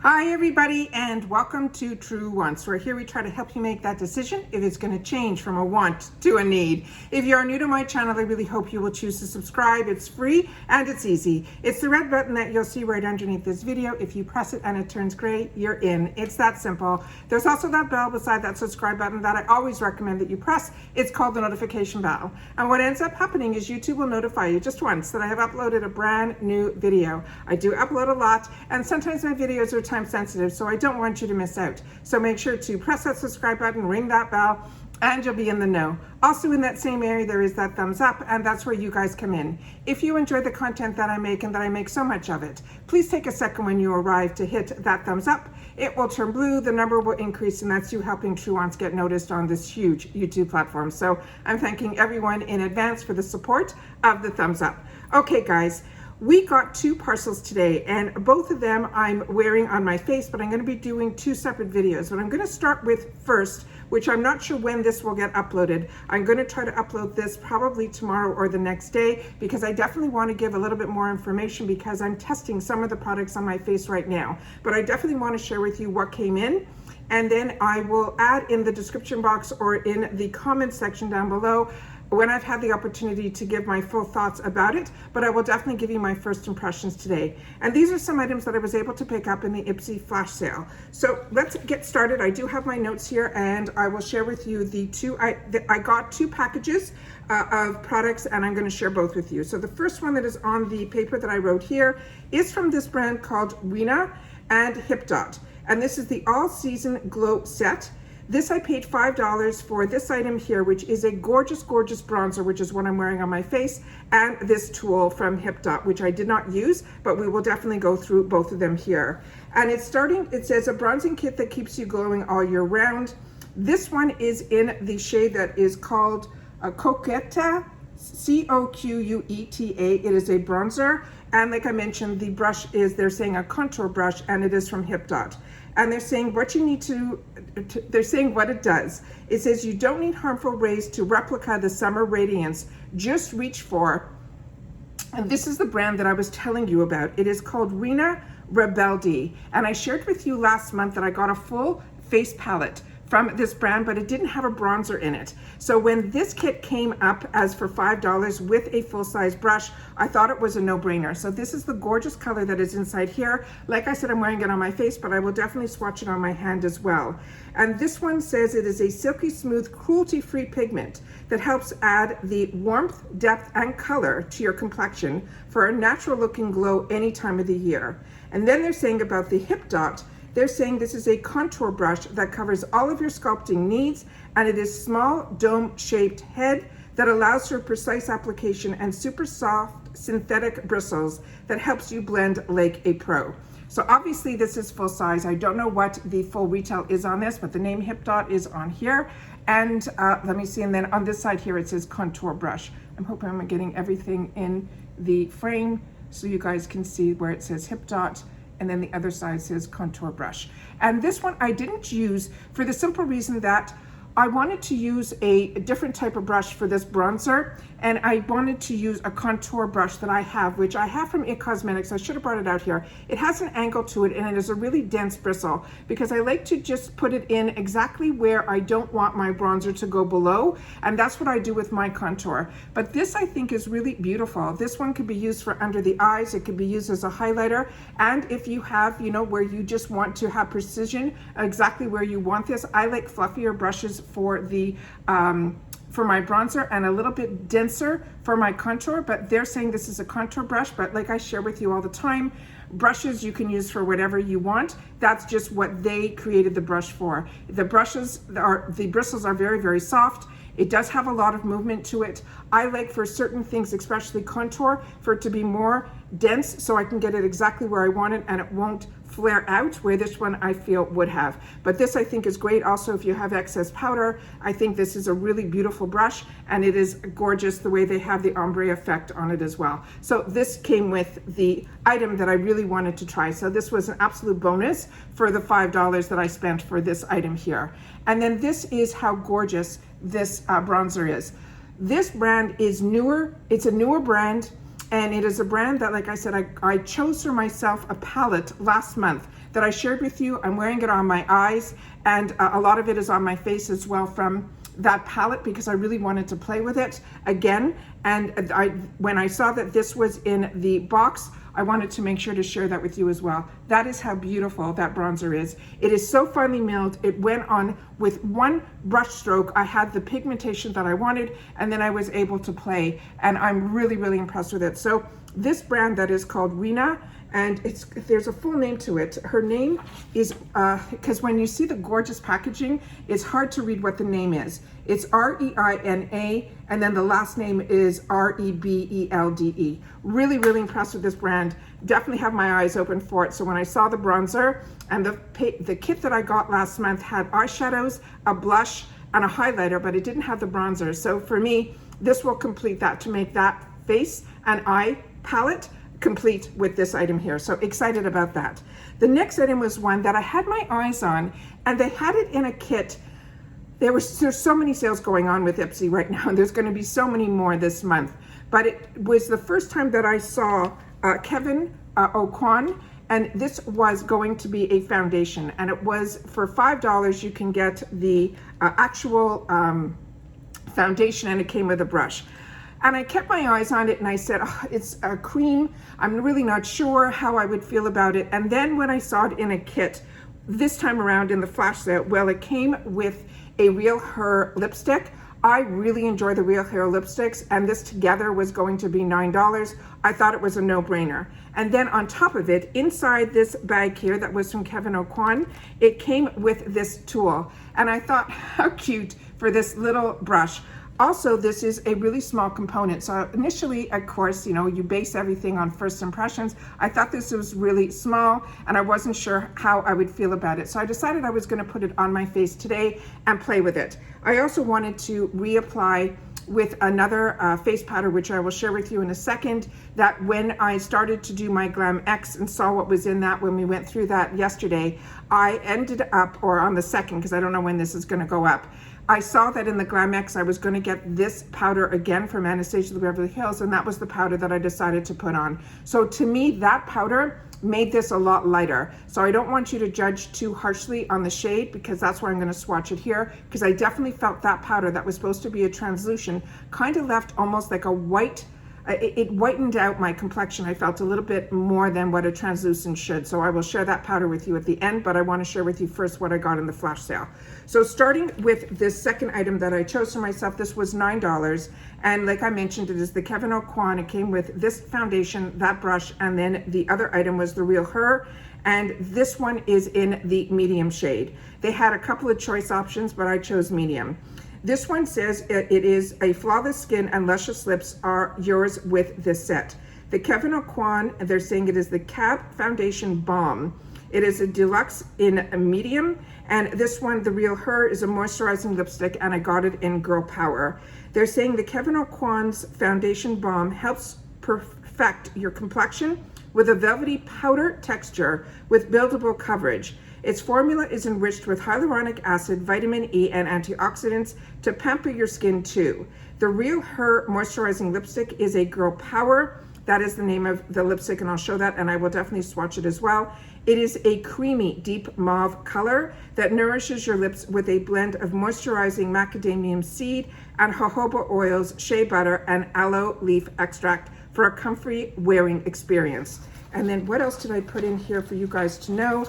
Hi everybody, and welcome to True Wants, where here we try to help you make that decision if it's going to change from a want to a need. If you are new to my channel, I really hope you will choose to subscribe. It's free and it's easy. It's the red button that you'll see right underneath this video. If you press it and it turns gray, you're in. It's that simple. There's also that bell beside that subscribe button that I always recommend that you press. It's called the notification bell. And what ends up happening is YouTube will notify you just once that I have uploaded a brand new video. I do upload a lot, and sometimes my videos are time sensitive, so I don't want you to miss out. So make sure to press that subscribe button, ring that bell, and you'll be in the know. Also in that same area, there is that thumbs up, and that's where you guys come in. If you enjoy the content that I make, and that I make so much of it, please take a second when you arrive to hit that thumbs up. It will turn blue, the number will increase, and that's you helping True Wants get noticed on this huge YouTube platform. So I'm thanking everyone in advance for the support of the thumbs up. Okay guys, we got two parcels today, and both of them I'm wearing on my face, but I'm going to be doing two separate videos. What I'm going to start with first, which I'm not sure when this will get uploaded. I'm going to try to upload this probably tomorrow or the next day, because I definitely want to give a little bit more information, because I'm testing some of the products on my face right now. But I definitely want to share with you what came in, and then I will add in the description box or in the comment section down below when I've had the opportunity to give my full thoughts about it, but I will definitely give you my first impressions today. And these are some items that I was able to pick up in the IPSY flash sale. So let's get started. I do have my notes here, and I will share with you the two. I got two packages of products, and I'm going to share both with you. So the first one that is on the paper that I wrote here is from this brand called Reina and Hip Dot. And this is the All Season Glow Set. This I paid $5 for this item here, which is a gorgeous, gorgeous bronzer, which is what I'm wearing on my face, and this tool from Hip Dot, which I did not use, but we will definitely go through both of them here. And it says a bronzing kit that keeps you glowing all year round. This one is in the shade that is called Coqueta, C-O-Q-U-E-T-A. It is a bronzer, and like I mentioned, the brush is, they're saying a contour brush, and it is from Hip Dot. And they're saying what you need they're saying what it does. It says you don't need harmful rays to replicate the summer radiance. Just reach for, and this is the brand that I was telling you about. It is called Reina Rebelde. And I shared with you last month that I got a full face palette from this brand, but it didn't have a bronzer in it. So when this kit came up as for $5 with a full-size brush, I thought it was a no-brainer. So this is the gorgeous color that is inside here. Like I said, I'm wearing it on my face, but I will definitely swatch it on my hand as well. And this one says it is a silky smooth, cruelty-free pigment that helps add the warmth, depth, and color to your complexion for a natural-looking glow any time of the year. And then they're saying about the Hip Dot, they're saying this is a contour brush that covers all of your sculpting needs, and it is small dome-shaped head that allows for precise application and super soft synthetic bristles that helps you blend like a pro. So obviously this is full size. I don't know what the full retail is on this, but the name Hip Dot is on here. And let me see, and then on this side here it says contour brush. I'm hoping I'm getting everything in the frame so you guys can see where it says Hip Dot, and then the other side says contour brush. And this one I didn't use for the simple reason that I wanted to use a different type of brush for this bronzer, and I wanted to use a contour brush that I have, which I have from IT Cosmetics. I should have brought it out here. It has an angle to it, and it is a really dense bristle, because I like to just put it in exactly where I don't want my bronzer to go below, and that's what I do with my contour. But this I think is really beautiful. This one could be used for under the eyes. It could be used as a highlighter, and if you have, you know, where you just want to have precision exactly where you want this. I like fluffier brushes for the for my bronzer, and a little bit denser for my contour, but they're saying this is a contour brush. But like I share with you all the time, brushes you can use for whatever you want. That's just what they created the brush for. The bristles are very, very soft. It does have a lot of movement to it. I like for certain things, especially contour, for it to be more dense so I can get it exactly where I want it, and it won't flare out where this one I feel would have. But this I think is great also if you have excess powder. I think this is a really beautiful brush, and it is gorgeous the way they have the ombre effect on it as well. So this came with the item that I really wanted to try. So this was an absolute bonus for the $5 that I spent for this item here. And then this is how gorgeous this bronzer is. This brand is newer. It's a newer brand. And it is a brand that, like I said, I chose for myself a palette last month that I shared with you. I'm wearing it on my eyes, and a lot of it is on my face as well from that palette because I really wanted to play with it again. And when I saw that this was in the box, I wanted to make sure to share that with you as well. That is how beautiful that bronzer is. It is so finely milled. It went on with one brush stroke. I had the pigmentation that I wanted, and then I was able to play, and I'm really, really impressed with it. So this brand that is called Reina, and there's a full name to it. Her name is, because when you see the gorgeous packaging, it's hard to read what the name is. It's Reina, and then the last name is Rebelde. Really, really impressed with this brand. Definitely have my eyes open for it. So when I saw the bronzer, and the kit that I got last month had eyeshadows, a blush, and a highlighter, but it didn't have the bronzer. So for me, this will complete that to make that face and eye palette complete with this item here. So excited about that. The next item was one that I had my eyes on, and they had it in a kit. There's so many sales going on with IPSY right now, and there's going to be so many more this month. But it was the first time that I saw Kevyn Aucoin, and this was going to be a foundation, and it was for $5. You can get the actual foundation, and it came with a brush. And I kept my eyes on it, and I said, oh, it's a cream. I'm really not sure how I would feel about it. And then when I saw it in a kit, this time around in the flash sale, well, it came with a Realher lipstick. I really enjoy the Realher lipsticks, and this together was going to be $9. I thought it was a no-brainer. And then on top of it, inside this bag here that was from Kevyn Aucoin, it came with this tool. And I thought, how cute for this little brush. Also, this is a really small component. So initially, of course, you know, you base everything on first impressions. I thought this was really small, and I wasn't sure how I would feel about it. So I decided I was going to put it on my face today and play with it. I also wanted to reapply with another face powder, which I will share with you in a second, that when I started to do my Glam X and saw what was in that when we went through that yesterday, I ended up, or on the second, because I don't know when this is going to go up, I saw that in the Glam X I was going to get this powder again from Anastasia Beverly Hills, and that was the powder that I decided to put on. So to me, that powder made this a lot lighter. So I don't want you to judge too harshly on the shade, because that's where I'm going to swatch it here, because I definitely felt that powder that was supposed to be a translucent kind of left almost like a white. It whitened out my complexion. I felt a little bit more than what a translucent should. So I will share that powder with you at the end, but I want to share with you first what I got in the flash sale. So starting with this second item that I chose for myself, this was $9. And like I mentioned, it is the Kevyn Aucoin. It came with this foundation, that brush, and then the other item was the Realher. And this one is in the medium shade. They had a couple of choice options, but I chose medium. This one says it is a flawless skin and luscious lips are yours with this set. The Kevyn Aucoin, they're saying it is the Cap Foundation Balm. It is a deluxe in a medium, and this one, the Realher, is a moisturizing lipstick, and I got it in Girl Power. They're saying the Kevyn Aucoin's Foundation Balm helps perfect your complexion with a velvety powder texture with buildable coverage. Its formula is enriched with hyaluronic acid, vitamin E, and antioxidants to pamper your skin too. The Realher Moisturizing Lipstick is a Girl Power. That is the name of the lipstick, and I'll show that, and I will definitely swatch it as well. It is a creamy, deep mauve color that nourishes your lips with a blend of moisturizing macadamia seed and jojoba oils, shea butter, and aloe leaf extract for a comfy wearing experience. And then what else did I put in here for you guys to know?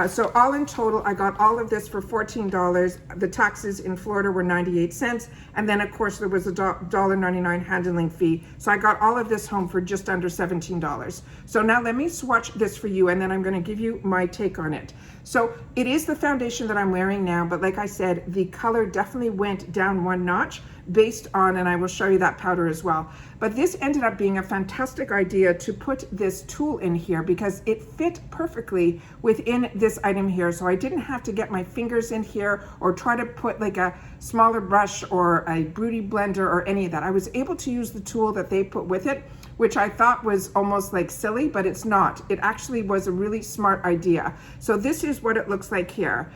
So all in total, I got all of this for $14. The taxes in Florida were 98 cents. And then of course there was a $1.99 handling fee. So I got all of this home for just under $17. So now let me swatch this for you, and then I'm gonna give you my take on it. So it is the foundation that I'm wearing now, but like I said, the color definitely went down one notch based on, and I will show you that powder as well. But this ended up being a fantastic idea to put this tool in here because it fit perfectly within this item here. So I didn't have to get my fingers in here or try to put like a smaller brush or a beauty blender or any of that. I was able to use the tool that they put with it, which I thought was almost like silly, but it's not. It actually was a really smart idea. So this is what it looks like here.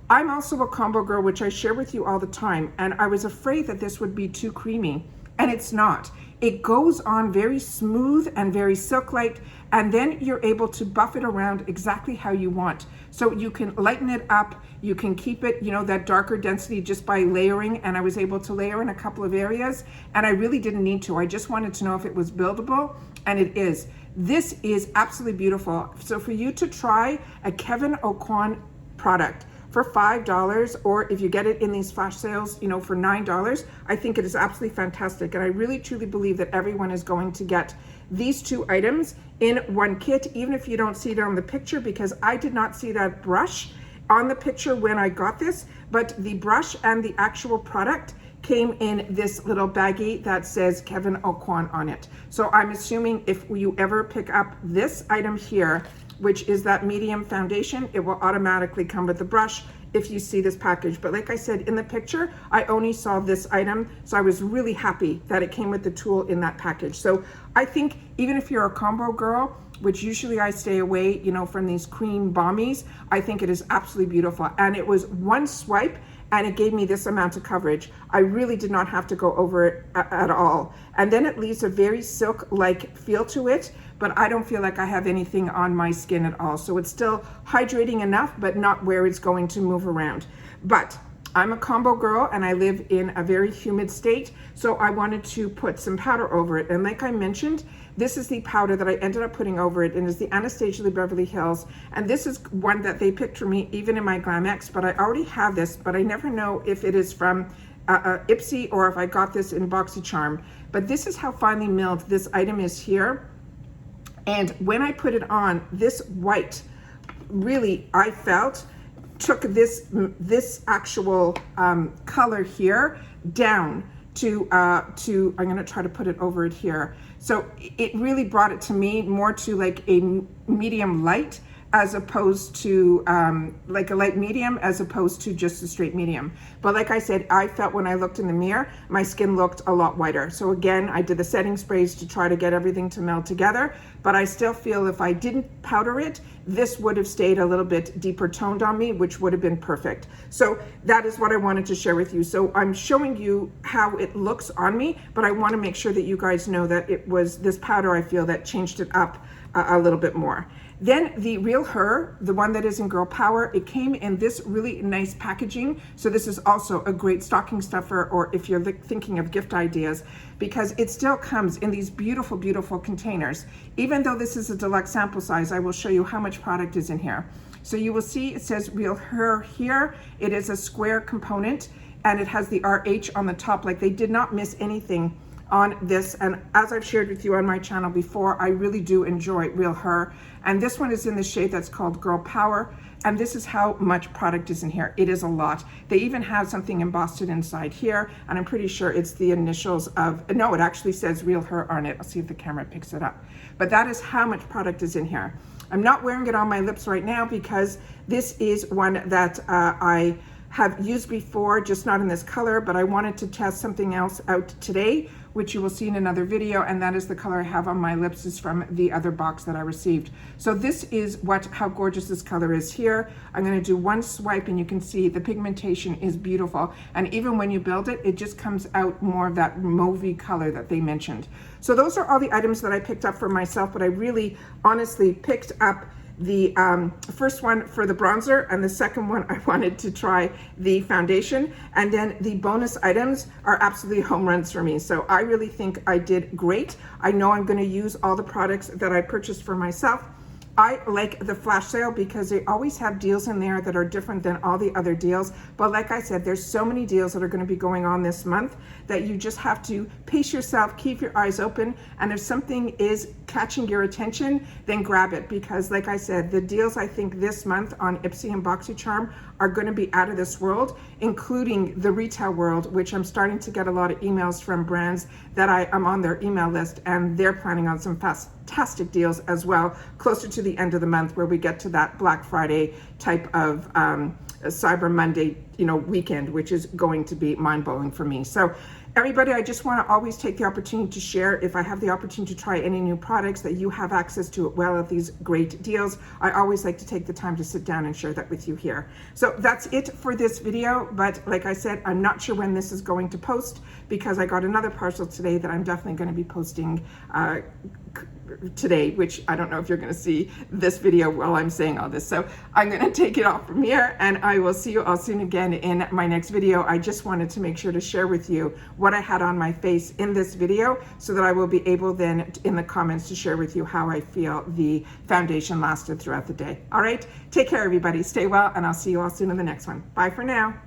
I'm also a combo girl, which I share with you all the time, and I was afraid that this would be too creamy, and it's not. It goes on very smooth and very silk-like, and then you're able to buff it around exactly how you want. So you can lighten it up, you can keep it, you know, that darker density just by layering, and I was able to layer in a couple of areas, and I really didn't need to. I just wanted to know if it was buildable, and it is. This is absolutely beautiful. So for you to try a Kevyn Aucoin product for $5, or if you get it in these flash sales, you know, for $9, I think it is absolutely fantastic. And I really truly believe that everyone is going to get these two items in one kit, even if you don't see it on the picture, because I did not see that brush on the picture when I got this, but the brush and the actual product came in this little baggie that says Kevyn Aucoin on it. So I'm assuming if you ever pick up this item here, which is that medium foundation, it will automatically come with the brush if you see this package. But like I said, in the picture, I only saw this item, so I was really happy that it came with the tool in that package. So I think even if you're a combo girl, which usually I stay away, you know, from these cream balmies, I think it is absolutely beautiful. And it was one swipe, and it gave me this amount of coverage. I really did not have to go over it at all. And then it leaves a very silk-like feel to it, but I don't feel like I have anything on my skin at all. So it's still hydrating enough, but not where it's going to move around. But I'm a combo girl and I live in a very humid state, so I wanted to put some powder over it. And like I mentioned, this is the powder that I ended up putting over it, and it's the Anastasia Beverly Hills. And this is one that they picked for me even in my Glam X, but I already have this, but I never know if it is from IPSY or if I got this in BoxyCharm. But this is how finely milled this item is here. And when I put it on, this white really, I felt, took this actual color here down to I'm gonna try to put it over it here. So it really brought it to me more to like a medium light, as opposed to like a light medium, as opposed to just a straight medium. But like I said, I felt when I looked in the mirror, my skin looked a lot whiter. So again, I did the setting sprays to try to get everything to meld together, but I still feel if I didn't powder it, this would have stayed a little bit deeper toned on me, which would have been perfect. So that is what I wanted to share with you. So I'm showing you how it looks on me, but I want to make sure that you guys know that it was this powder, I feel, that changed it up a little bit more. Then the Realher, the one that is in Girl Power, it came in this really nice packaging. So this is also a great stocking stuffer, or if you're thinking of gift ideas, because it still comes in these beautiful, beautiful containers. Even though this is a deluxe sample size, I will show you how much product is in here. So you will see it says Realher here. It is a square component, and it has the RH on the top. Like, they did not miss anything on this. And as I've shared with you on my channel before, I really do enjoy Realher. And this one is in the shade that's called Girl Power. And this is how much product is in here. It is a lot. They even have something embossed inside here, and I'm pretty sure it's the initials of, no, it actually says Realher on it. I'll see if the camera picks it up. But that is how much product is in here. I'm not wearing it on my lips right now because this is one that I have used before, just not in this color, but I wanted to test something else out today, which you will see in another video, and that is the color I have on my lips is from the other box that I received. So this is how gorgeous this color is here. I'm gonna do one swipe and you can see the pigmentation is beautiful. And even when you build it, it just comes out more of that mauvey color that they mentioned. So those are all the items that I picked up for myself, but I really honestly picked up the first one for the bronzer, and the second one I wanted to try the foundation, and then the bonus items are absolutely home runs for me. So I really think I did great. I know I'm going to use all the products that I purchased for myself. I like the flash sale because they always have deals in there that are different than all the other deals. But like I said, there's so many deals that are going to be going on this month that you just have to pace yourself, keep your eyes open. And if something is catching your attention, then grab it. Because like I said, the deals I think this month on IPSY and BoxyCharm are going to be out of this world, including the retail world, which I'm starting to get a lot of emails from brands that I'm on their email list, and they're planning on some fantastic deals as well, closer to the end of the month where we get to that Black Friday type of Cyber Monday, weekend, which is going to be mind-blowing for me. So everybody, I just want to always take the opportunity to share. If I have the opportunity to try any new products that you have access to well at these great deals, I always like to take the time to sit down and share that with you here. So that's it for this video. But like I said, I'm not sure when this is going to post because I got another parcel today that I'm definitely going to be posting today, which I don't know if you're going to see this video while I'm saying all this. So I'm going to take it off from here, and I will see you all soon again in my next video. I just wanted to make sure to share with you what I had on my face in this video so that I will be able then in the comments to share with you how I feel the foundation lasted throughout the day. All right, take care everybody, stay well, and I'll see you all soon in the next one. Bye for now.